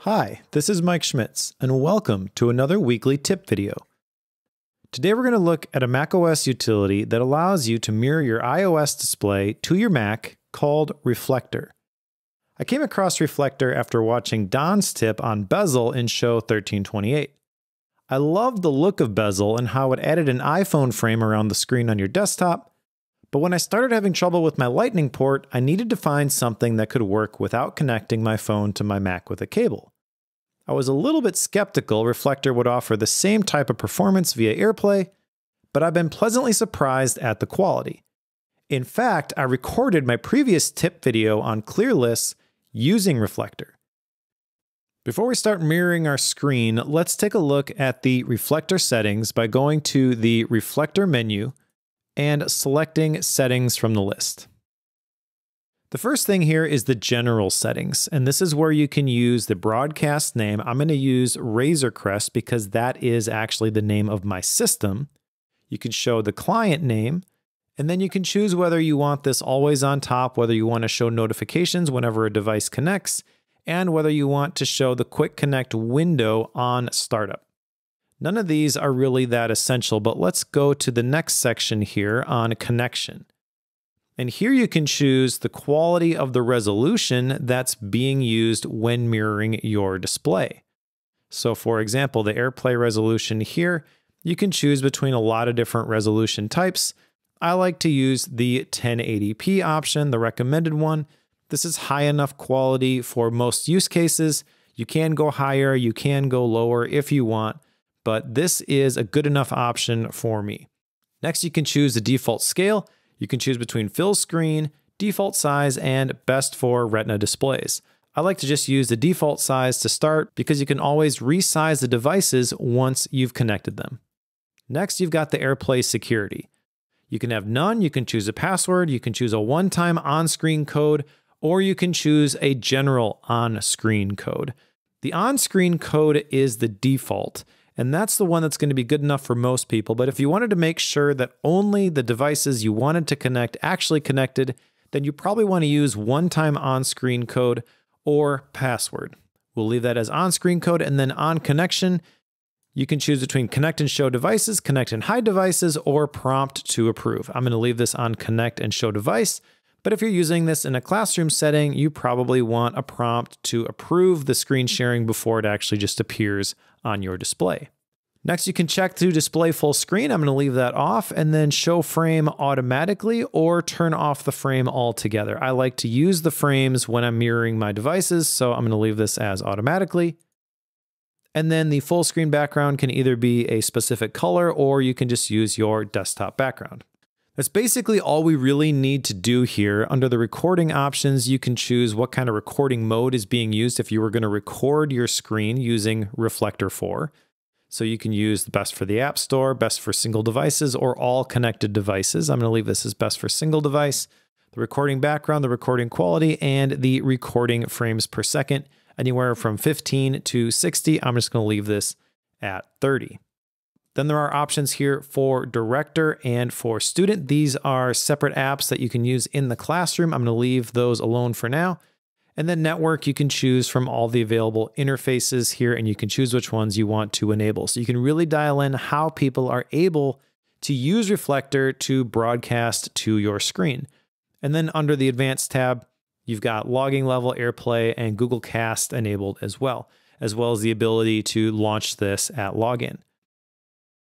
Hi, this is Mike Schmitz, and welcome to another weekly tip video. Today we're going to look at a macOS utility that allows you to mirror your iOS display to your Mac called Reflector. I came across Reflector after watching Don's tip on bezel in show 1328. I loved the look of bezel and how it added an iPhone frame around the screen on your desktop, but when I started having trouble with my Lightning port, I needed to find something that could work without connecting my phone to my Mac with a cable. I was a little bit skeptical Reflector would offer the same type of performance via AirPlay, but I've been pleasantly surprised at the quality. In fact, I recorded my previous tip video on clear lists using Reflector. Before we start mirroring our screen, let's take a look at the Reflector settings by going to the Reflector menu and selecting Settings from the list. The first thing here is the general settings, and this is where you can use the broadcast name. I'm going to use Razor Crest because that is actually the name of my system. You can show the client name, and then you can choose whether you want this always on top, whether you want to show notifications whenever a device connects, and whether you want to show the Quick Connect window on startup. None of these are really that essential, but let's go to the next section here on connection. And here you can choose the quality of the resolution that's being used when mirroring your display. So for example, the AirPlay resolution here, you can choose between a lot of different resolution types. I like to use the 1080p option, the recommended one. This is high enough quality for most use cases. You can go higher, you can go lower if you want, but this is a good enough option for me. Next, you can choose the default scale. You can choose between fill screen, default size, and best for Retina displays. I like to just use the default size to start because you can always resize the devices once you've connected them. Next, you've got the AirPlay security. You can have none, you can choose a password, you can choose a one-time on-screen code, or you can choose a general on-screen code. The on-screen code is the default, and that's the one that's going to be good enough for most people. But if you wanted to make sure that only the devices you wanted to connect actually connected, then you probably want to use one-time on-screen code or password. We'll leave that as on-screen code, and then on connection, you can choose between connect and show devices, connect and hide devices, or prompt to approve. I'm going to leave this on connect and show device, but if you're using this in a classroom setting, you probably want a prompt to approve the screen sharing before it actually just appears on your display. Next, you can check to display full screen. I'm going to leave that off, and then show frame automatically or turn off the frame altogether. I like to use the frames when I'm mirroring my devices, so I'm going to leave this as automatically. And then the full screen background can either be a specific color or you can just use your desktop background. That's basically all we really need to do here. Under the recording options, you can choose what kind of recording mode is being used if you were going to record your screen using Reflector 4. So you can use the best for the App Store, best for single devices, or all connected devices. I'm going to leave this as best for single device, the recording background, the recording quality, and the recording frames per second, anywhere from 15 to 60. I'm just going to leave this at 30. Then there are options here for director and for student. These are separate apps that you can use in the classroom. I'm going to leave those alone for now. And then network, you can choose from all the available interfaces here, and you can choose which ones you want to enable. So you can really dial in how people are able to use Reflector to broadcast to your screen. And then under the advanced tab, you've got logging level, AirPlay, and Google Cast enabled as well as the ability to launch this at login.